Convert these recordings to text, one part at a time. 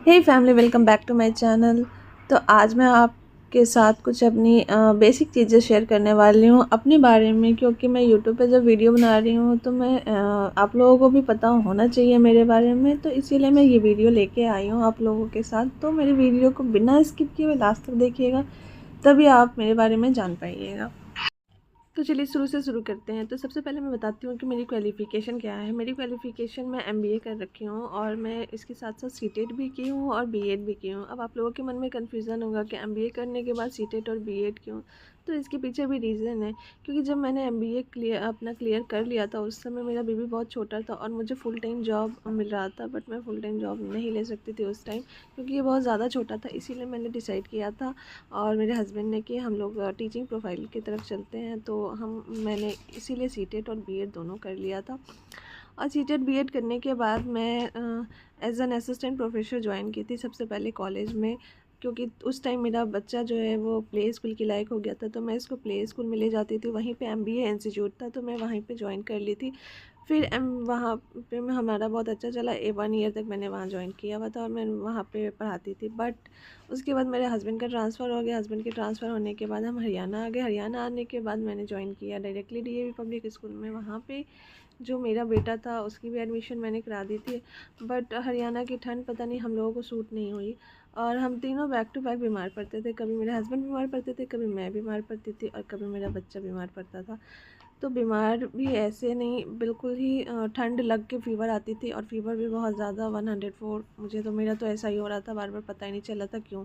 Hey family, welcome back to my channel. तो आज मैं आपके साथ कुछ अपनी बेसिक चीज़ें शेयर करने वाली हूँ अपने बारे में, क्योंकि मैं यूट्यूब पे जब वीडियो बना रही हूँ तो मैं आप लोगों को भी पता होना चाहिए मेरे बारे में। तो इसीलिए मैं ये वीडियो लेके आई हूँ आप लोगों के साथ। तो मेरी वीडियो को बिना स्किप किए हुए लास्ट तक देखिएगा, तभी आप मेरे बारे में जान पाइएगा। तो चलिए शुरू से शुरू करते हैं। तो सबसे पहले मैं बताती हूँ कि मेरी क्वालिफ़िकेशन क्या है। मेरी क्वालिफ़िकेशन, मैं एमबीए कर रखी हूँ और मैं इसके साथ साथ सीटेट भी की हूँ और बीएड भी की हूँ। अब आप लोगों के मन में कन्फ्यूज़न होगा कि एमबीए करने के बाद सीटेट और बीएड क्यों। तो इसके पीछे भी रीज़न है, क्योंकि जब मैंने एमबीए क्लियर कर लिया था उस समय मेरा बेबी बहुत छोटा था और मुझे फुल टाइम जॉब मिल रहा था, बट मैं फुल टाइम जॉब नहीं ले सकती थी उस टाइम, क्योंकि ये बहुत ज़्यादा छोटा था। इसीलिए मैंने डिसाइड किया था और मेरे हस्बैंड ने कि हम लोग टीचिंग प्रोफाइल की तरफ चलते हैं। तो मैंने इसीलिए सीटेट और बीएड दोनों कर लिया था। और सीटेट बीएड करने के बाद मैं as an assistant professor join की थी सबसे पहले कॉलेज में, क्योंकि उस टाइम मेरा बच्चा जो है वो प्ले स्कूल के लायक हो गया था। तो मैं इसको प्ले स्कूल में ले जाती थी, वहीं पे एमबीए इंस्टीट्यूट था तो मैं वहीं पे ज्वाइन कर ली थी। फिर वहाँ पे मैं हमारा बहुत अच्छा चला। 1 ईयर तक मैंने वहाँ ज्वाइन किया हुआ था और मैं वहाँ पे पढ़ाती थी। बट उसके बाद मेरे हस्बैंड का ट्रांसफ़र हो गया। हस्बैंड के ट्रांसफ़र होने के बाद हम हरियाणा आ गए। हरियाणा आने के बाद मैंने ज्वाइन किया डायरेक्टली डीएवी पब्लिक स्कूल में। वहाँ पे जो मेरा बेटा था उसकी भी एडमिशन मैंने करा दी थी। बट हरियाणा की ठंड पता नहीं हम लोगों को सूट नहीं हुई और हम तीनों बैक टू बैक बीमार पड़ते थे। कभी मेरे हस्बैंड बीमार पड़ते थे, कभी मैं बीमार पड़ती थी और कभी मेरा बच्चा बीमार पड़ता था। तो बीमार भी ऐसे नहीं, बिल्कुल ही ठंड लग के फ़ीवर आती थी और फ़ीवर भी बहुत ज़्यादा 104। मुझे तो मेरा तो ऐसा ही हो रहा था, बार बार पता ही नहीं चला था क्यों।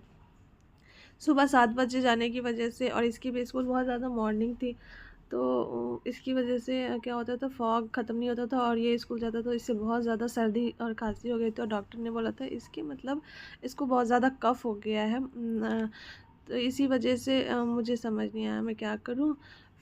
सुबह 7 बजे जाने की वजह से, और इसकी भी स्कूल बहुत ज़्यादा मॉर्निंग थी, तो इसकी वजह से क्या होता था, फॉग ख़त्म नहीं होता था और ये स्कूल जाता तो इससे बहुत ज़्यादा सर्दी और खांसी हो गई थी और डॉक्टर ने बोला था इसके मतलब इसको बहुत ज़्यादा कफ़ हो गया है। तो इसी वजह से मुझे समझ नहीं आया मैं क्या करूं।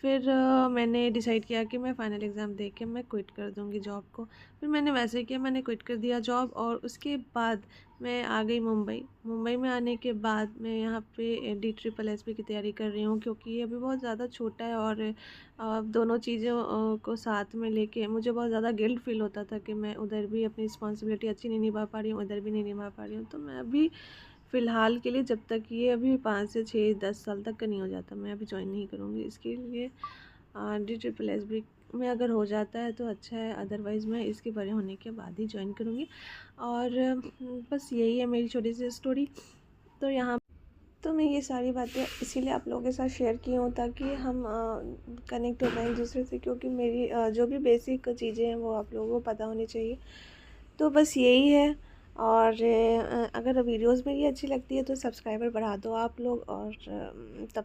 फिर मैंने डिसाइड किया कि मैं फ़ाइनल एग्ज़ाम दे के मैं क्विट कर दूंगी जॉब को। फिर मैंने वैसे किया, मैंने क्विट कर दिया जॉब और उसके बाद मैं आ गई मुंबई। मुंबई में आने के बाद मैं यहाँ पे DSSS की तैयारी कर रही हूँ, क्योंकि ये अभी बहुत ज़्यादा छोटा है और दोनों चीज़ों को साथ में लेके मुझे बहुत ज़्यादा गिल्ट फील होता था कि मैं उधर भी अपनी रिस्पॉन्सिबिलिटी अच्छी नहीं निभा पा रही हूँ, उधर भी नहीं निभा पा रही हूँ। तो मैं अभी फ़िलहाल के लिए, जब तक ये अभी 5 से 6 10 साल तक का नहीं हो जाता, मैं अभी जॉइन नहीं करूँगी। इसके लिए DSSS में अगर हो जाता है तो अच्छा है, अदरवाइज़ मैं इसके बड़े होने के बाद ही जॉइन करूँगी। और बस यही है मेरी छोटी सी स्टोरी। तो यहाँ तो मैं ये सारी बातें इसीलिए आप लोगों के साथ शेयर की हूँ ताकि हम कनेक्ट हो पाएँ एक दूसरे से, क्योंकि मेरी जो भी बेसिक चीज़ें हैं वो आप लोगों को पता होनी चाहिए। तो बस यही है। और अगर वीडियोस मेरी अच्छी लगती है तो सब्सक्राइबर बढ़ा दो आप लोग। और तब